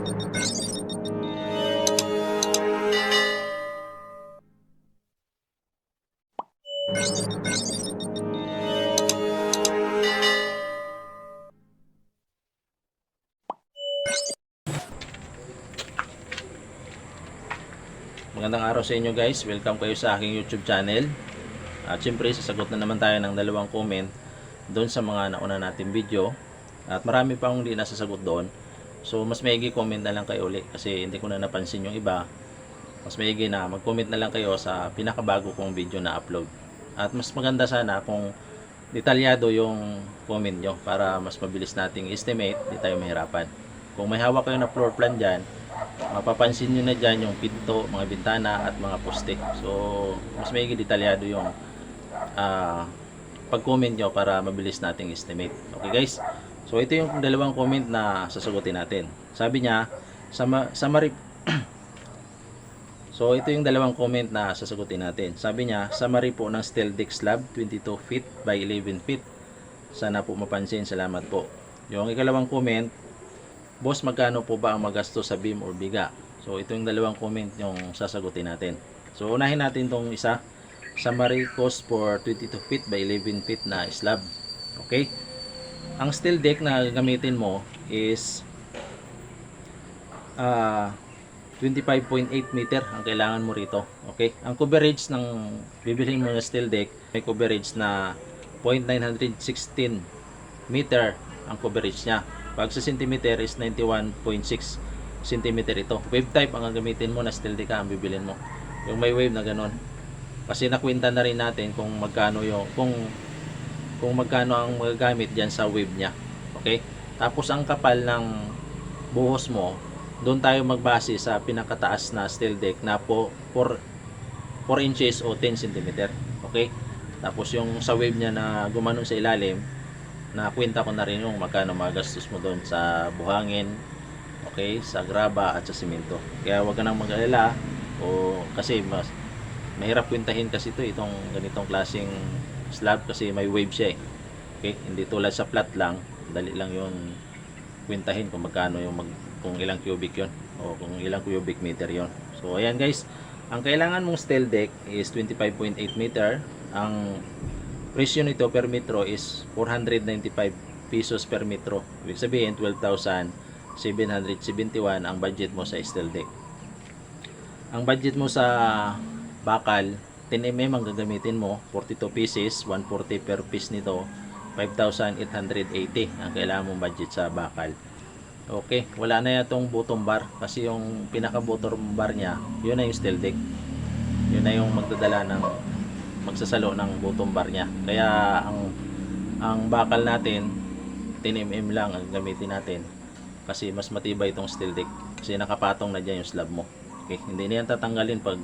Magandang araw sa inyo guys, welcome kayo sa aking YouTube channel. At syempre sasagot na naman tayo ng dalawang comment doon sa mga nauna nating video. At marami pa akong hindi nasasagot doon. So mas maigi comment na lang kayo ulit kasi hindi ko na napansin yung iba. Mas maigi na mag-comment na lang kayo sa pinakabago kong video na upload. At mas maganda sana kung detalyado yung comment nyo para mas mabilis nating estimate, di tayo mahirapan. Kung may hawak kayo na floor plan dyan, mapapansin nyo na dyan yung pinto, mga bintana at mga poste. So mas maigi detalyado yung pag-comment nyo para mabilis nating estimate. Okay guys, so ito yung dalawang comment na sasagutin natin. Sabi niya summary. So ito yung dalawang comment na sasagutin natin. Sabi niya, summary po ng steel deck slab 22 feet by 11 feet. Sana po mapansin, salamat po. Yung ikalawang comment, boss, magkano po ba ang magastos sa beam or biga? So ito yung dalawang comment yung sasagutin natin. So unahin natin tong isa, summary cost for 22 feet by 11 feet na slab. Okay, ang steel deck na gamitin mo is 25.8 meter ang kailangan mo rito. Okay, ang coverage ng bibilhin mo na steel deck, may coverage na 0.916 meter ang coverage niya. Pag sa centimeter is 91.6 cm ito. Wave type ang gagamitin mo na steel deck ang bibilin mo. Yung may wave na ganun. Kasi nakwenta na rin natin kung magkano yung kung magkano ang magagamit diyan sa wave niya. Okay? Tapos ang kapal ng buhos mo, doon tayo magbase sa pinakataas na steel deck na po 4 inches o 10 cm. Okay? Tapos yung sa wave niya na gumanon sa ilalim, nakwenta ko na rin yung magkano magastos mo doon sa buhangin, okay, sa graba at sa simento. Kaya wag ka nang mag-alala o kasi mas mahirap kwentahin kasi itong ganitong klaseng slab kasi may wave siya eh. Okay, hindi tulad sa flat lang, dali lang yung kwentahin kung magkano yung kung ilang cubic yon o kung ilang cubic meter yon. So ayan guys, ang kailangan mong steel deck is 25.8 meter. Ang presyo nito per metro is 495 pesos per metro. Ibig sabihin 12,771 ang budget mo sa steel deck. Ang budget mo sa bakal 10 mm ang gagamitin mo, 42 pieces, 140 per piece nito, 5,880 ang kailangan mong budget sa bakal. Okay, wala na itong bottom bar kasi yung pinaka bottom bar niya, yun na yung steel deck. Yun na yung magdadala ng magsasalo ng bottom bar niya. Kaya ang bakal natin 10 mm lang ang gamitin natin kasi mas matibay itong steel deck kasi nakapatong na dyan yung slab mo. Okay, hindi na yan tatanggalin pag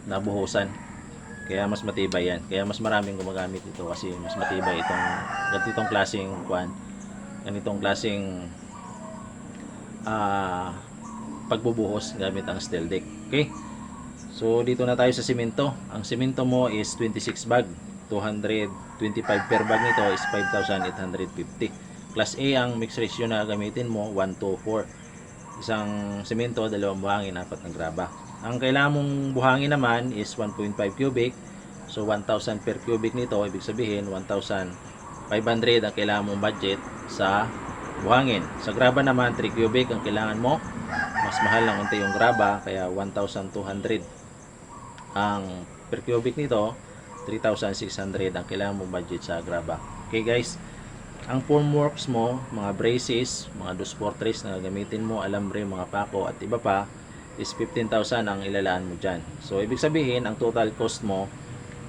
nabuhusan, kaya mas matibay yan. Kaya mas maraming gumagamit ito kasi mas matibay itong ganitong klaseng ganitong klaseng pagbubuhos gamit ang steel deck. Okay, so dito na tayo sa simento. Ang simento mo is 26 bag, 225 per bag nito is 5,850. Class A ang mix ratio na gamitin mo, 1:4. Isang simento, dalawang buhangin, 4 ng graba. Ang kailangan mong buhangin naman is 1.5 cubic. So 1,000 per cubic nito, ibig sabihin 1,500 ang kailangan mong budget sa buhangin. Sa graba naman 3 cubic ang kailangan mo. Mas mahal lang unti yung graba, kaya 1,200 ang per cubic nito, 3,600 ang kailangan mong budget sa graba. Okay guys, ang formworks mo, mga braces, mga 2x4 na gagamitin mo, alambre, mga pako at iba pa is 15,000 ang ilalaan mo dyan. So ibig sabihin ang total cost mo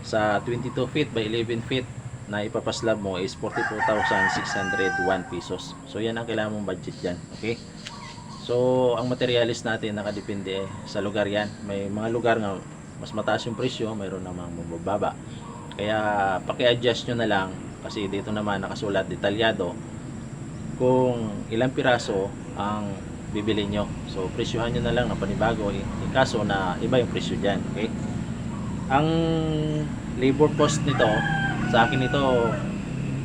sa 22 feet by 11 feet na ipapaslab mo is 44,601 pesos. So yan ang kailangan mong budget dyan. Okay, so ang materialis natin nakadepende sa lugar yan. May mga lugar nga mas mataas yung presyo, mayroon namang mababa. Kaya paki-adjust nyo na lang kasi dito naman nakasulat detalyado kung ilang piraso ang bibili nyo. So presyohan nyo na lang na panibago kaso na iba yung presyo dyan. Okay, ang labor cost nito sa akin ito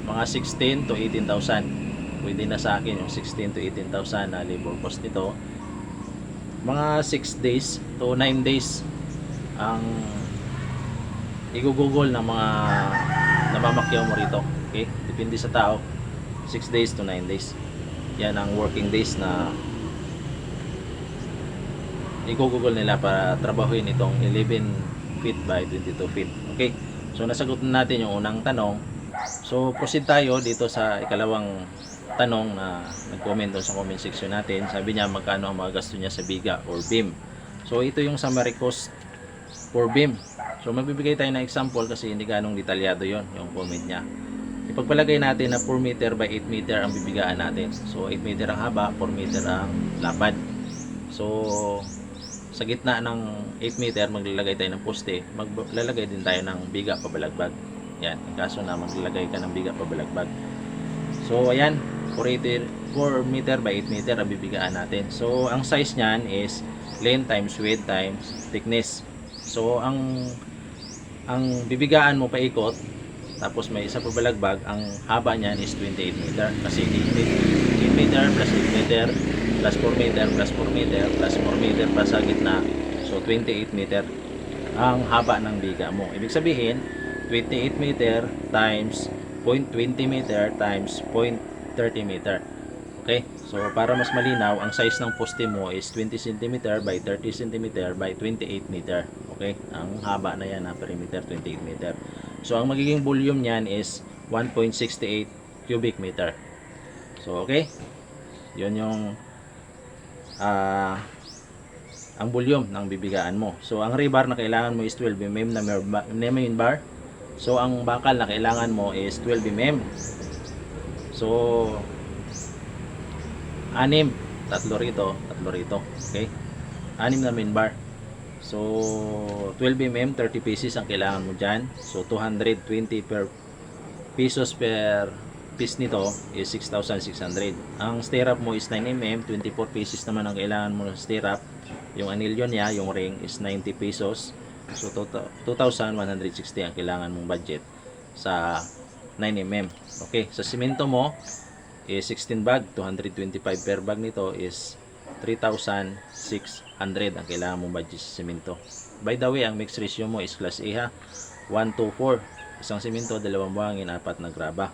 mga 16 to 18,000 pwede na sa akin yung 16 to 18,000 na labor cost nito. Mga 6 days to 9 days ang i-google ng mga namamakyaw mo rito. Okay? Depende sa tao. 6 days to 9 days. Yan ang working days na i-google nila para trabahuin itong 11 feet by 22 feet. Okay? So nasagot na natin yung unang tanong. So proceed tayo dito sa ikalawang tanong na nag-comment doon sa comment section natin. Sabi niya magkano ang mga gasto niya sa biga or beam. So ito yung summary cost for beam. So magbibigay tayo ng example kasi hindi ganong detalyado yon yung comment niya. Ipagpalagay natin na 4 meter by 8 meter ang bibigaan natin. So 8 meter ang haba, 4 meter ang lapad. So sa gitna ng 8 meter maglalagay tayo ng poste, maglalagay din tayo ng biga pabalagbag. Yan, ang kaso na maglalagay ka ng biga pabalagbag. So ayan, 4 meter by 8 meter ang bibigaan natin. So ang size niyan is length times width times thickness. So ang bibigaan mo paikot, tapos may isa pa balagbag, ang haba niyan is 28 meter. Kasi 8 meter plus 8 meter plus 4 meter plus 4 meter plus 4 meter pa sa gitna. So 28 meter ang haba ng biga mo. Ibig sabihin, 28 meter times 0.20 meter times 0.30 meter. Okay? So para mas malinaw, ang size ng poste mo is 20 cm by 30 cm by 28 meter. Okay? Ang haba na yan na perimeter 28 meter. So ang magiging volume niyan is 1.68 cubic meter. So okay? Yun yung ang volume ng bibigaan mo. So ang rebar na kailangan mo is 12 mm na main bar. So ang bakal na kailangan mo is 12 mm. So 6, tatlo rito. Okay? 6 na main bar. So 12 mm, 30 pieces ang kailangan mo dyan. So 220 pesos per piece nito is 6,600. Ang stirrup mo is 9 mm, 24 pieces naman ang kailangan mo ng stirrup. Yung anilyo niya, yung ring is 90 pesos. So 2,160 ang kailangan mong budget sa 9 mm. Okay, sa simento mo is 16 bag, 225 per bag nito is 3,600 ang kailangan mong budget sa simento. By the way, ang mix ratio mo is class A ha, 1:4. Isang simento, 2 buhangin, 4 na graba.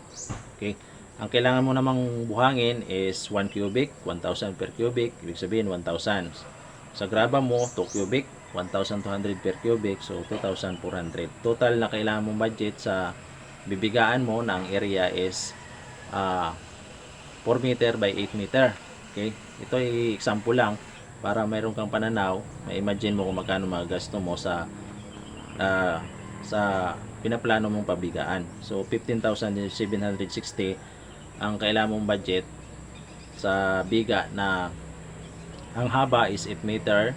Okay, ang kailangan mo namang buhangin is 1 cubic, 1,000 per cubic, ibig sabihin 1,000. Sa graba mo, 2 cubic, 1,200 per cubic, so 2,400. Total na kailangan mong budget sa bibigaan mo na ang area is 4 meter by 8 meter. Okay, ito ay example lang para mayroon kang pananaw, ma-imagine mo kung magkano magasto mo sa pinaplano mong pabigaan. So 15,760 ang kailangan mong budget sa biga na ang haba is 8 meter,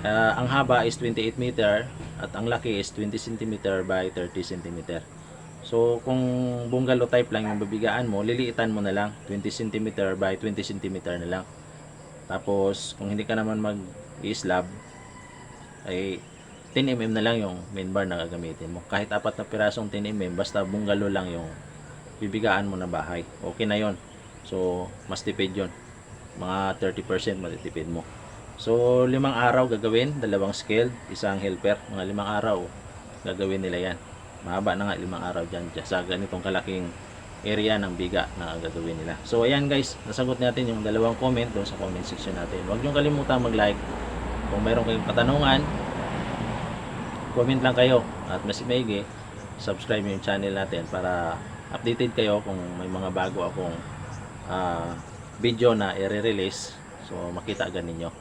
ang haba is 28 meter at ang laki is 20 cm by 30 cm. So kung bungalow type lang yung babigaan mo, liliitan mo na lang 20 cm by 20 cm na lang. Tapos kung hindi ka naman mag-i-slab ay 10 mm na lang yung main bar na gagamitin mo. Kahit 4 na pirasong 10 mm, basta bungalow lang yung bibigaan mo na bahay. Okay na yon. So mas tipid yon. Mga 30% matitipid mo. So 5 araw gagawin, 2 scale, isang helper. Mga 5 araw gagawin nila yan. Mahaba na nga 5 araw dyan sa ganitong kalaking area ng biga na gagawin nila. So ayan guys, nasagot natin yung 2 comment doon sa comment section natin. Huwag nyo kalimutan mag-like. Kung mayroon kayong katanungan, comment lang kayo. At mas maigi, subscribe yung channel natin para updated kayo kung may mga bago akong video na i-release. So makita agad ninyo.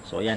So ayan.